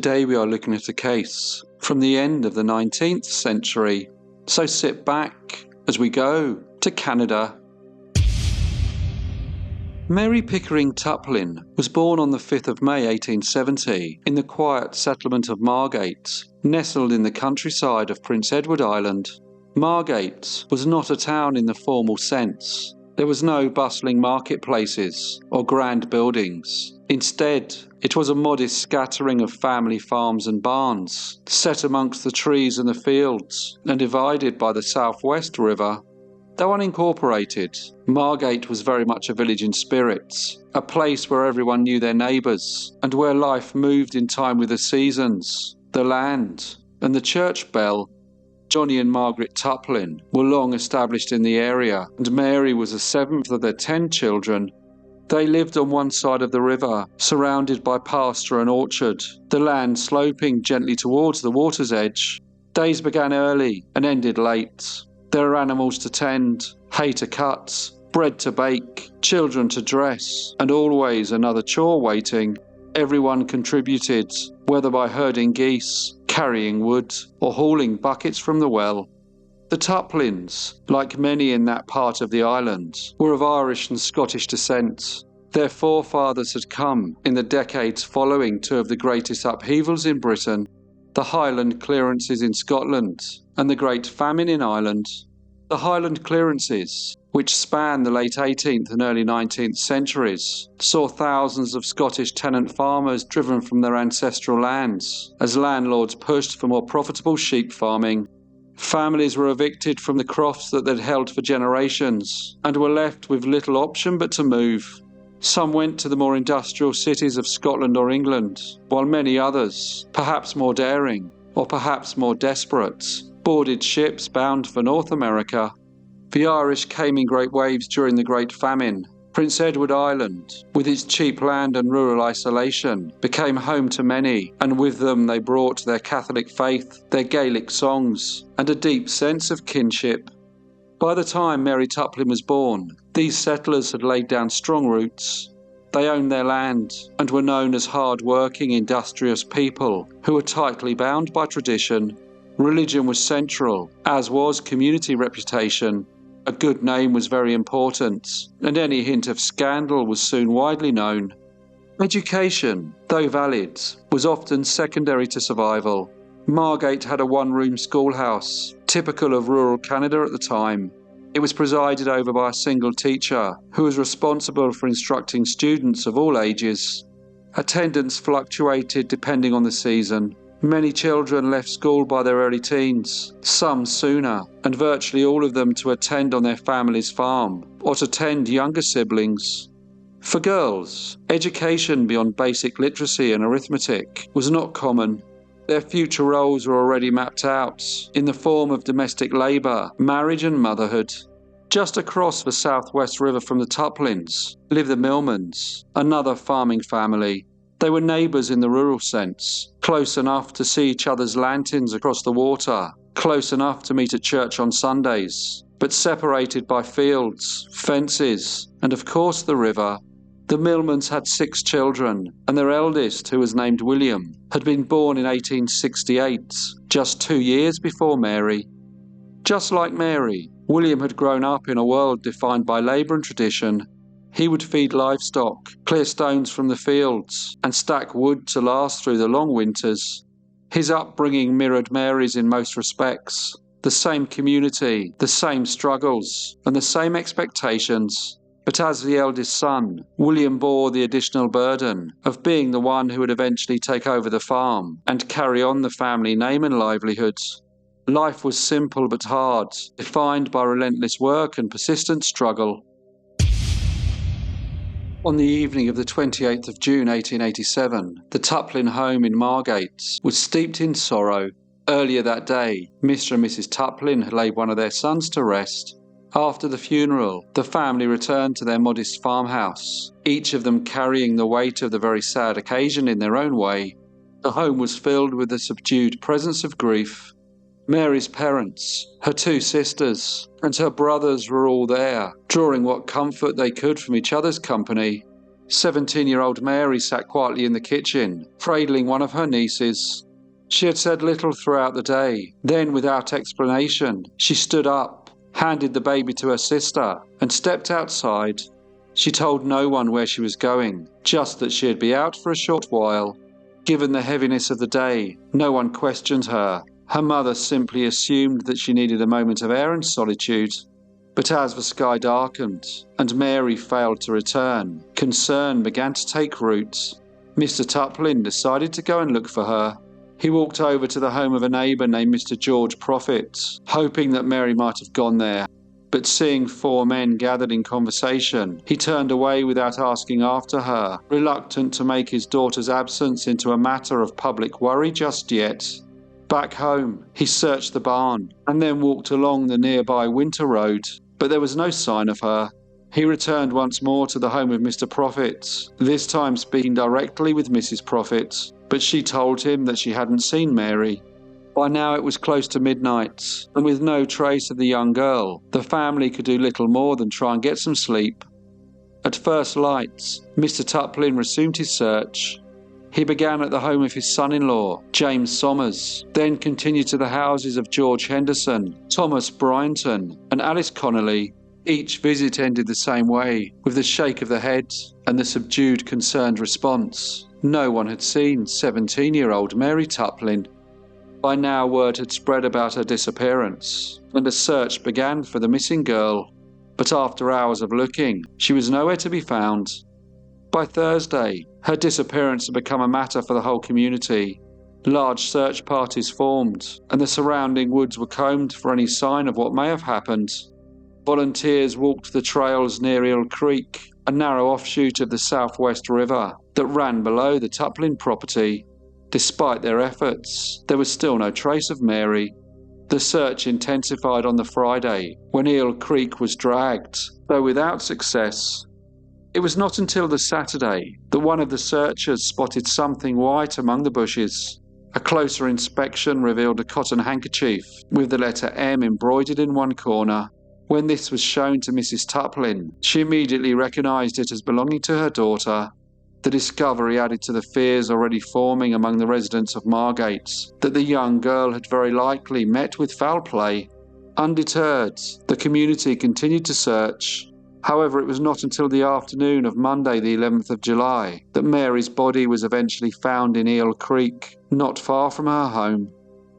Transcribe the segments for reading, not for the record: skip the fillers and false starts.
Today we are looking at a case from the end of the 19th century, so sit back as we go to Canada. Mary Pickering Tuplin was born on the 5th of May 1870 in the quiet settlement of Margate, nestled in the countryside of Prince Edward Island. Margate was not a town in the formal sense. There was no bustling marketplaces or grand buildings. Instead, it was a modest scattering of family farms and barns, set amongst the trees and the fields, and divided by the Southwest River. Though unincorporated, Margate was very much a village in spirits, a place where everyone knew their neighbours, and where life moved in time with the seasons, the land, and the church bell. Johnny and Margaret Tuplin were long established in the area, and Mary was the seventh of their 10 children. They lived on one side of the river, surrounded by pasture and orchard, the land sloping gently towards the water's edge. Days began early and ended late. There were animals to tend, hay to cut, bread to bake, children to dress, and always another chore waiting. Everyone contributed, whether by herding geese, carrying wood, or hauling buckets from the well. The Tuplins, like many in that part of the island, were of Irish and Scottish descent. Their forefathers had come in the decades following two of the greatest upheavals in Britain, the Highland clearances in Scotland and the Great Famine in Ireland. The Highland clearances, which spanned the late 18th and early 19th centuries, saw thousands of Scottish tenant farmers driven from their ancestral lands as landlords pushed for more profitable sheep farming. Families were evicted from the crofts that they'd held for generations and were left with little option but to move. Some went to the more industrial cities of Scotland or England, while many others, perhaps more daring or perhaps more desperate, boarded ships bound for North America. The Irish came in great waves during the Great Famine. Prince Edward Island, with its cheap land and rural isolation, became home to many, and with them they brought their Catholic faith, their Gaelic songs, and a deep sense of kinship. By the time Mary Tuplin was born, these settlers had laid down strong roots. They owned their land and were known as hard-working, industrious people who were tightly bound by tradition. Religion was central, as was community reputation. A good name was very important, and any hint of scandal was soon widely known. Education, though valid, was often secondary to survival. Margate had a one-room schoolhouse, typical of rural Canada at the time. It was presided over by a single teacher, who was responsible for instructing students of all ages. Attendance fluctuated depending on the season. Many children left school by their early teens, some sooner, and virtually all of them to attend on their family's farm or to tend younger siblings. For girls, education beyond basic literacy and arithmetic was not common. Their future roles were already mapped out in the form of domestic labour, marriage and motherhood. Just across the Southwest River from the Tuplins lived the Millmans, another farming family. They were neighbours in the rural sense, close enough to see each other's lanterns across the water, close enough to meet at church on Sundays, but separated by fields, fences, and of course the river. The Millmans had 6 children, and their eldest, who was named William, had been born in 1868, just 2 years before Mary. Just like Mary, William had grown up in a world defined by labour and tradition. He would feed livestock, clear stones from the fields, and stack wood to last through the long winters. His upbringing mirrored Mary's in most respects. The same community, the same struggles, and the same expectations. But as the eldest son, William bore the additional burden of being the one who would eventually take over the farm and carry on the family name and livelihood. Life was simple but hard, defined by relentless work and persistent struggle. On the evening of the 28th of June 1887, the Tuplin home in Margate was steeped in sorrow. Earlier that day, Mr. and Mrs. Tuplin had laid one of their sons to rest. After the funeral, the family returned to their modest farmhouse, each of them carrying the weight of the very sad occasion in their own way. The home was filled with the subdued presence of grief. Mary's parents, her 2 sisters, and her brothers were all there, drawing what comfort they could from each other's company. 17-year-old Mary sat quietly in the kitchen, cradling one of her nieces. She had said little throughout the day. Then, without explanation, she stood up, handed the baby to her sister, and stepped outside. She told no one where she was going, just that she'd be out for a short while. Given the heaviness of the day, no one questioned her. Her mother simply assumed that she needed a moment of air and solitude. But as the sky darkened and Mary failed to return, concern began to take root. Mr. Tuplin decided to go and look for her. He walked over to the home of a neighbour named Mr. George Prophet, hoping that Mary might have gone there. But seeing 4 men gathered in conversation, he turned away without asking after her, reluctant to make his daughter's absence into a matter of public worry just yet. Back home, he searched the barn and then walked along the nearby winter road, but there was no sign of her. He returned once more to the home of Mr. Prophet, this time speaking directly with Mrs. Prophet, but she told him that she hadn't seen Mary. By now it was close to midnight, and with no trace of the young girl, the family could do little more than try and get some sleep. At first light, Mr. Tuplin resumed his search. He began at the home of his son-in-law, James Somers, then continued to the houses of George Henderson, Thomas Bryanton, and Alice Connolly. Each visit ended the same way, with the shake of the head and the subdued, concerned response. No one had seen 17-year-old Mary Tuplin. By now word had spread about her disappearance, and a search began for the missing girl. But after hours of looking, she was nowhere to be found. By Thursday, her disappearance had become a matter for the whole community. Large search parties formed, and the surrounding woods were combed for any sign of what may have happened. Volunteers walked the trails near Eel Creek, a narrow offshoot of the Southwest River that ran below the Tuplin property. Despite their efforts, there was still no trace of Mary. The search intensified on the Friday, when Eel Creek was dragged, though without success. It was not until the Saturday that one of the searchers spotted something white among the bushes. A closer inspection revealed a cotton handkerchief with the letter M embroidered in one corner. When this was shown to Mrs. Tuplin, she immediately recognized it as belonging to her daughter. The discovery added to the fears already forming among the residents of Margate that the young girl had very likely met with foul play. Undeterred, the community continued to search. However, it was not until the afternoon of Monday the 11th of July that Mary's body was eventually found in Eel Creek, not far from her home.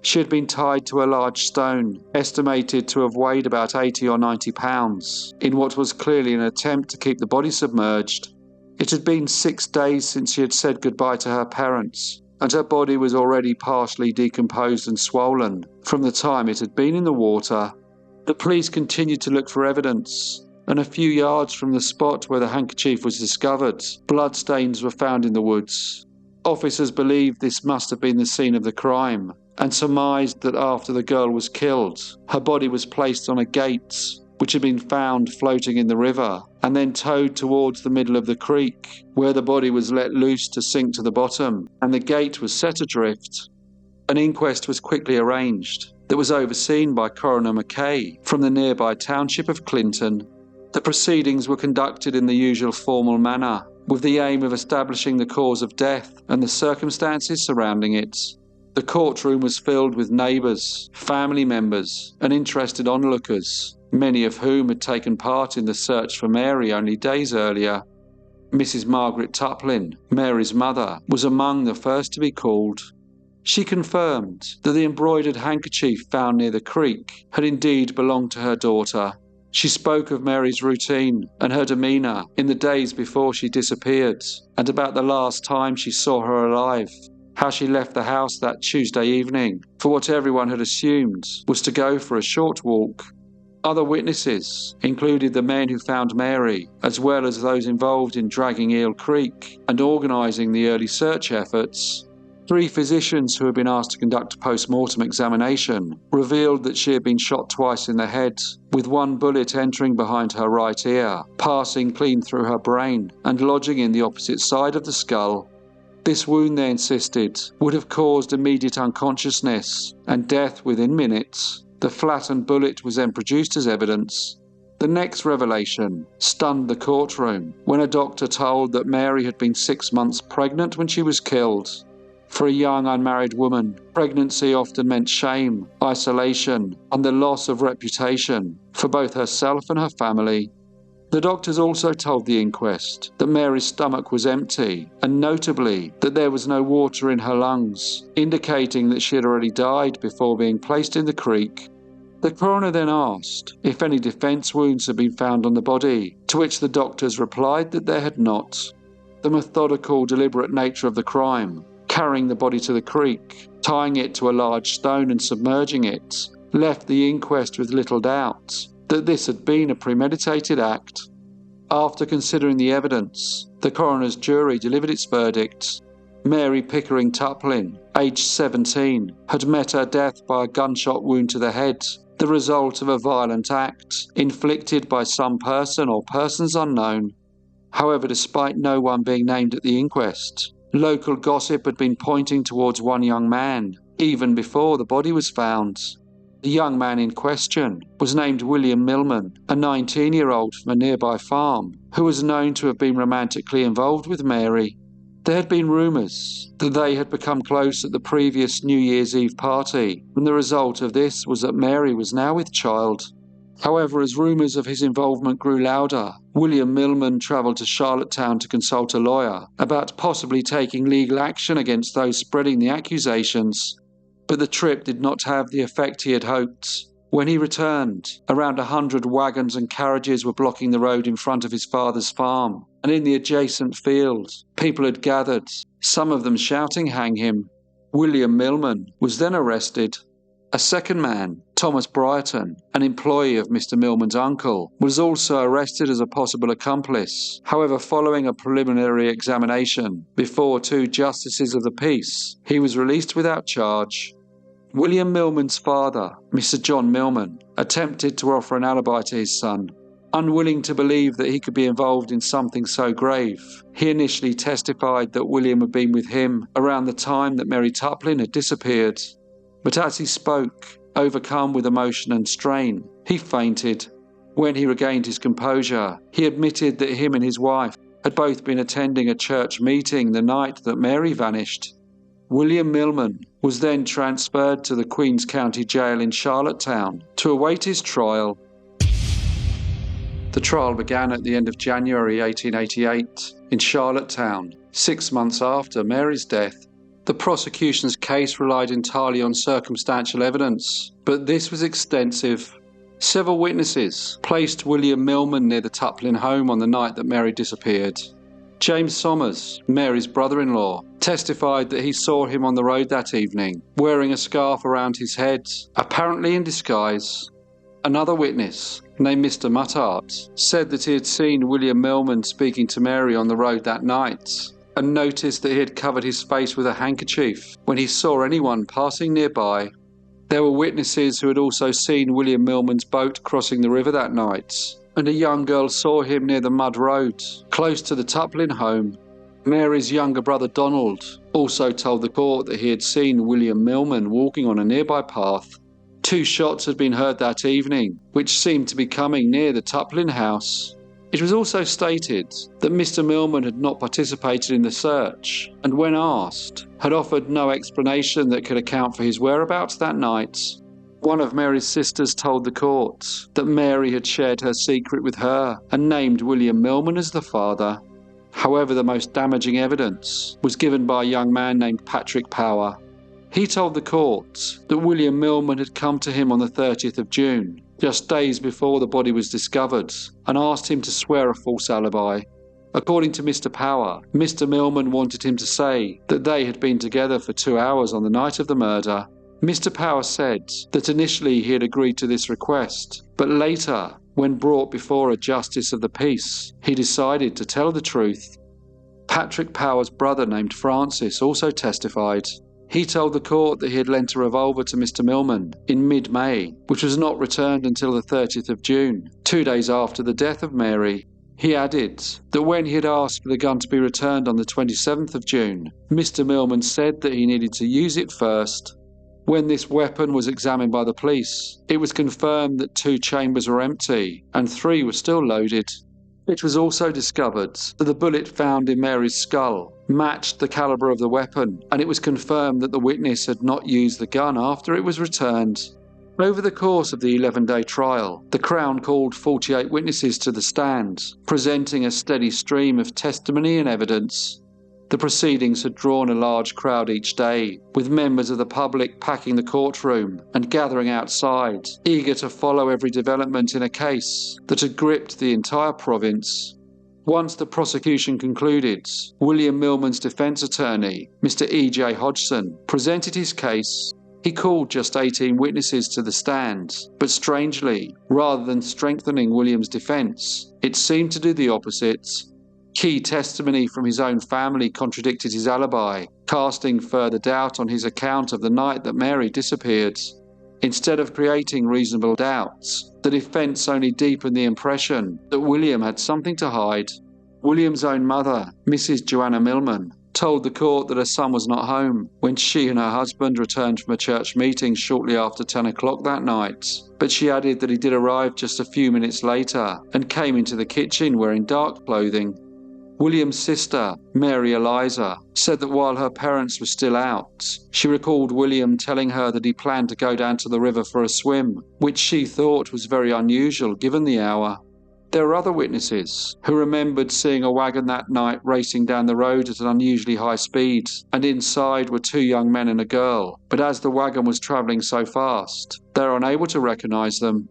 She had been tied to a large stone, estimated to have weighed about 80 or 90 pounds, in what was clearly an attempt to keep the body submerged. It had been 6 days since she had said goodbye to her parents, and her body was already partially decomposed and swollen from the time it had been in the water. The police continued to look for evidence, and a few yards from the spot where the handkerchief was discovered, bloodstains were found in the woods. Officers believed this must have been the scene of the crime, and surmised that after the girl was killed, her body was placed on a gate, which had been found floating in the river, and then towed towards the middle of the creek, where the body was let loose to sink to the bottom, and the gate was set adrift. An inquest was quickly arranged that was overseen by Coroner Mackay from the nearby township of Clinton. The proceedings were conducted in the usual formal manner, with the aim of establishing the cause of death and the circumstances surrounding it. The courtroom was filled with neighbours, family members, and interested onlookers, many of whom had taken part in the search for Mary only days earlier. Mrs. Margaret Tuplin, Mary's mother, was among the first to be called. She confirmed that the embroidered handkerchief found near the creek had indeed belonged to her daughter. She spoke of Mary's routine and her demeanour in the days before she disappeared, and about the last time she saw her alive, how she left the house that Tuesday evening for what everyone had assumed was to go for a short walk. Other witnesses included the men who found Mary, as well as those involved in dragging Eel Creek and organising the early search efforts. 3 physicians who had been asked to conduct a post-mortem examination revealed that she had been shot twice in the head, with one bullet entering behind her right ear, passing clean through her brain and lodging in the opposite side of the skull. This wound, they insisted, would have caused immediate unconsciousness and death within minutes. The flattened bullet was then produced as evidence. The next revelation stunned the courtroom when a doctor told that Mary had been 6 months pregnant when she was killed. For a young unmarried woman, pregnancy often meant shame, isolation, and the loss of reputation for both herself and her family. The doctors also told the inquest that Mary's stomach was empty, and notably that there was no water in her lungs, indicating that she had already died before being placed in the creek. The coroner then asked if any defense wounds had been found on the body, to which the doctors replied that there had not. The methodical, deliberate nature of the crime, carrying the body to the creek, tying it to a large stone and submerging it, left the inquest with little doubt that this had been a premeditated act. After considering the evidence, the coroner's jury delivered its verdict. Mary Pickering Tuplin, aged 17, had met her death by a gunshot wound to the head, the result of a violent act inflicted by some person or persons unknown. However, despite no one being named at the inquest, local gossip had been pointing towards one young man, even before the body was found. The young man in question was named William Millman, a 19-year-old from a nearby farm, who was known to have been romantically involved with Mary. There had been rumours that they had become close at the previous New Year's Eve party, and the result of this was that Mary was now with child. However, as rumours of his involvement grew louder, William Millman travelled to Charlottetown to consult a lawyer about possibly taking legal action against those spreading the accusations. But the trip did not have the effect he had hoped. When he returned, around 100 wagons and carriages were blocking the road in front of his father's farm, and in the adjacent field, people had gathered, some of them shouting, "Hang him." William Millman was then arrested. A second man, Thomas Brighton, an employee of Mr. Millman's uncle, was also arrested as a possible accomplice. However, following a preliminary examination before 2 justices of the peace, he was released without charge. William Millman's father, Mr. John Millman, attempted to offer an alibi to his son. Unwilling to believe that he could be involved in something so grave, he initially testified that William had been with him around the time that Mary Tuplin had disappeared. But as he spoke, overcome with emotion and strain, he fainted. When he regained his composure, he admitted that him and his wife had both been attending a church meeting the night that Mary vanished. William Millman was then transferred to the Queen's County Jail in Charlottetown to await his trial. The trial began at the end of January 1888 in Charlottetown, 6 months after Mary's death. The prosecution's case relied entirely on circumstantial evidence, but this was extensive. Several witnesses placed William Millman near the Tuplin home on the night that Mary disappeared. James Somers, Mary's brother-in-law, testified that he saw him on the road that evening, wearing a scarf around his head, apparently in disguise. Another witness, named Mr. Muttart, said that he had seen William Millman speaking to Mary on the road that night, and noticed that he had covered his face with a handkerchief when he saw anyone passing nearby. There were witnesses who had also seen William Millman's boat crossing the river that night, and a young girl saw him near the mud road, close to the Tuplin home. Mary's younger brother Donald also told the court that he had seen William Millman walking on a nearby path. 2 shots had been heard that evening, which seemed to be coming near the Tuplin house. It was also stated that Mr. Millman had not participated in the search, and when asked, had offered no explanation that could account for his whereabouts that night. One of Mary's sisters told the court that Mary had shared her secret with her and named William Millman as the father. However, the most damaging evidence was given by a young man named Patrick Power. He told the court that William Millman had come to him on the 30th of June, just days before the body was discovered, and asked him to swear a false alibi. According to Mr. Power, Mr. Millman wanted him to say that they had been together for 2 hours on the night of the murder. Mr. Power said that initially he had agreed to this request, but later, when brought before a justice of the peace, he decided to tell the truth. Patrick Power's brother named Francis also testified. He told the court that he had lent a revolver to Mr. Millman in mid-May, which was not returned until the 30th of June, 2 days after the death of Mary. He added that when he had asked for the gun to be returned on the 27th of June, Mr. Millman said that he needed to use it first. When this weapon was examined by the police, it was confirmed that 2 chambers were empty and 3 were still loaded. It was also discovered that the bullet found in Mary's skull matched the caliber of the weapon, and it was confirmed that the witness had not used the gun after it was returned. Over the course of the 11-day trial, the Crown called 48 witnesses to the stand, presenting a steady stream of testimony and evidence. The proceedings had drawn a large crowd each day, with members of the public packing the courtroom and gathering outside, eager to follow every development in a case that had gripped the entire province. Once the prosecution concluded, William Millman's defence attorney, Mr. E.J. Hodgson, presented his case. He called just 18 witnesses to the stand, but strangely, rather than strengthening William's defence, it seemed to do the opposite. Key testimony from his own family contradicted his alibi, casting further doubt on his account of the night that Mary disappeared. Instead of creating reasonable doubts, the defence only deepened the impression that William had something to hide. William's own mother, Mrs. Joanna Millman, told the court that her son was not home when she and her husband returned from a church meeting shortly after 10 o'clock that night, but she added that he did arrive just a few minutes later and came into the kitchen wearing dark clothing. William's sister, Mary Eliza, said that while her parents were still out, she recalled William telling her that he planned to go down to the river for a swim, which she thought was very unusual given the hour. There were other witnesses who remembered seeing a wagon that night racing down the road at an unusually high speed, and inside were 2 young men and a girl, but as the wagon was travelling so fast, they were unable to recognise them.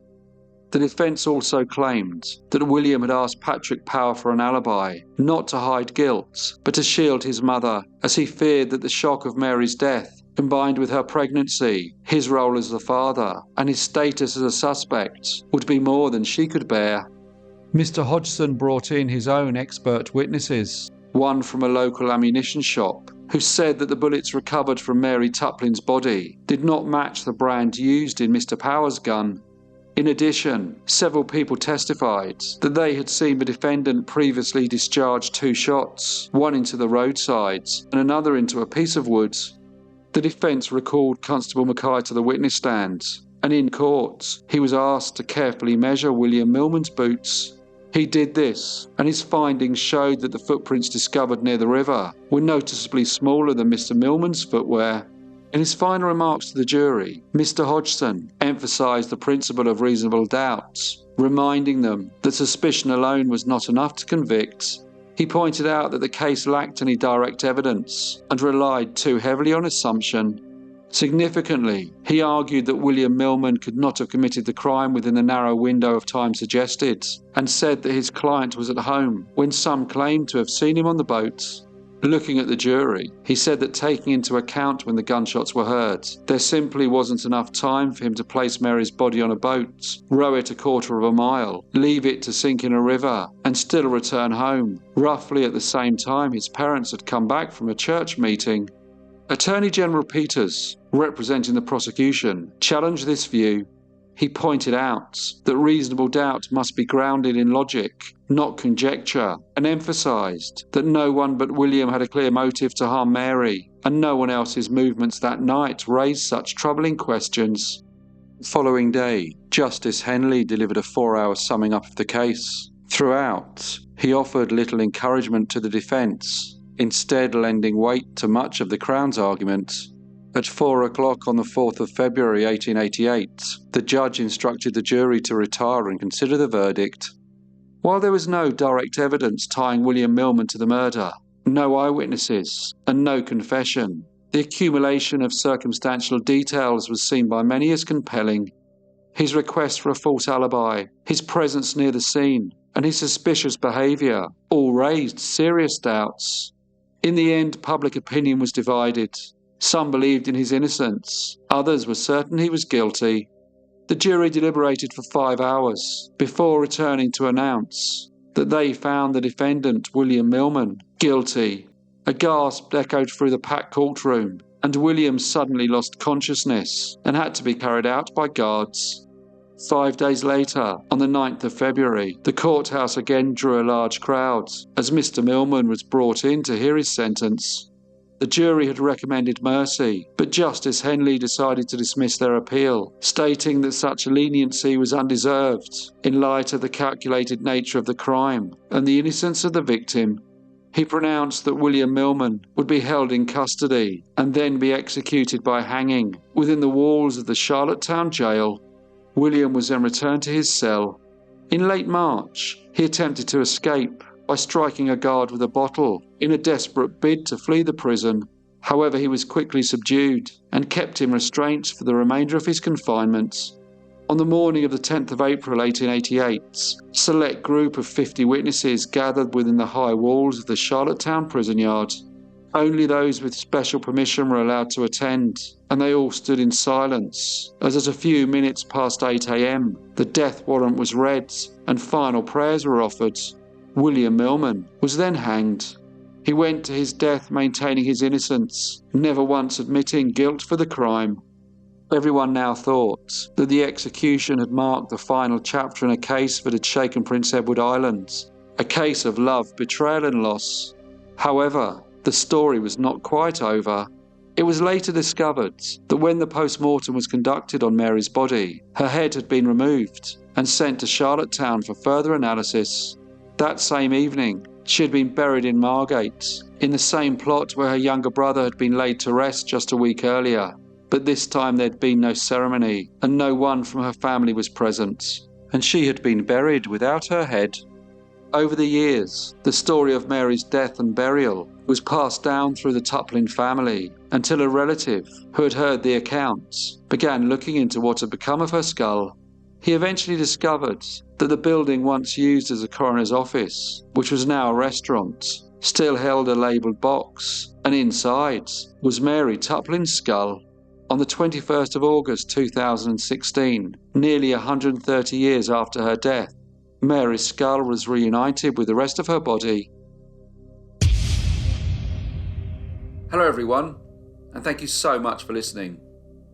The defence also claimed that William had asked Patrick Power for an alibi, not to hide guilt, but to shield his mother, as he feared that the shock of Mary's death, combined with her pregnancy, his role as the father, and his status as a suspect, would be more than she could bear. Mr. Hodgson brought in his own expert witnesses, one from a local ammunition shop, who said that the bullets recovered from Mary Tuplin's body did not match the brand used in Mr. Power's gun. In addition, several people testified that they had seen the defendant previously discharge 2 shots, one into the roadsides and another into a piece of wood. The defence recalled Constable Mackay to the witness stand, and in court he was asked to carefully measure William Millman's boots. He did this, and his findings showed that the footprints discovered near the river were noticeably smaller than Mr. Millman's footwear. In his final remarks to the jury, Mr. Hodgson emphasised the principle of reasonable doubt, reminding them that suspicion alone was not enough to convict. He pointed out that the case lacked any direct evidence and relied too heavily on assumption. Significantly, he argued that William Millman could not have committed the crime within the narrow window of time suggested, and said that his client was at home when some claimed to have seen him on the boat. Looking at the jury, he said that taking into account when the gunshots were heard, there simply wasn't enough time for him to place Mary's body on a boat, row it 1/4 mile, leave it to sink in a river, and still return home, roughly at the same time his parents had come back from a church meeting. Attorney General Peters, representing the prosecution, challenged this view. He pointed out that reasonable doubt must be grounded in logic, not conjecture, and emphasised that no one but William had a clear motive to harm Mary, and no one else's movements that night raised such troubling questions. The following day, Justice Henley delivered a 4-hour summing up of the case. Throughout, he offered little encouragement to the defence, instead lending weight to much of the Crown's argument. At 4 o'clock on the 4th of February 1888, the judge instructed the jury to retire and consider the verdict. While there was no direct evidence tying William Millman to the murder, no eyewitnesses, and no confession, the accumulation of circumstantial details was seen by many as compelling. His request for a false alibi, his presence near the scene, and his suspicious behaviour all raised serious doubts. In the end, public opinion was divided. Some believed in his innocence, others were certain he was guilty. The jury deliberated for 5 hours before returning to announce that they found the defendant, William Millman, guilty. A gasp echoed through the packed courtroom, and William suddenly lost consciousness and had to be carried out by guards. 5 days later, on the 9th of February, the courthouse again drew a large crowd as Mr. Millman was brought in to hear his sentence. The jury had recommended mercy, but Justice Henley decided to dismiss their appeal, stating that such leniency was undeserved in light of the calculated nature of the crime and the innocence of the victim. He pronounced that William Millman would be held in custody and then be executed by hanging within the walls of the Charlottetown jail. William was then returned to his cell. In late March, he attempted to escape by striking a guard with a bottle in a desperate bid to flee the prison. However, he was quickly subdued and kept in restraints for the remainder of his confinement. On the morning of the 10th of April 1888, a select group of 50 witnesses gathered within the high walls of the Charlottetown prison yard. Only those with special permission were allowed to attend, and they all stood in silence as at a few minutes past 8 a.m. the death warrant was read and final prayers were offered. William Millman was then hanged. He went to his death maintaining his innocence, never once admitting guilt for the crime. Everyone now thought that the execution had marked the final chapter in a case that had shaken Prince Edward Island, a case of love, betrayal and loss. However, the story was not quite over. It was later discovered that when the post-mortem was conducted on Mary's body, her head had been removed and sent to Charlottetown for further analysis. That same evening, she had been buried in Margate, in the same plot where her younger brother had been laid to rest just a week earlier. But this time there had been no ceremony, and no one from her family was present, and she had been buried without her head. Over the years, the story of Mary's death and burial was passed down through the Tuplin family until a relative, who had heard the accounts, began looking into what had become of her skull. He eventually discovered that the building once used as a coroner's office, which was now a restaurant, still held a labelled box, and inside was Mary Tuplin's skull. On the 21st of August 2016, nearly 130 years after her death, Mary's skull was reunited with the rest of her body. Hello everyone, and thank you so much for listening.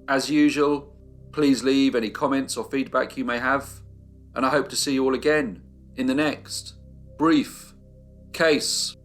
As usual, please leave any comments or feedback you may have, and I hope to see you all again in the next brief case.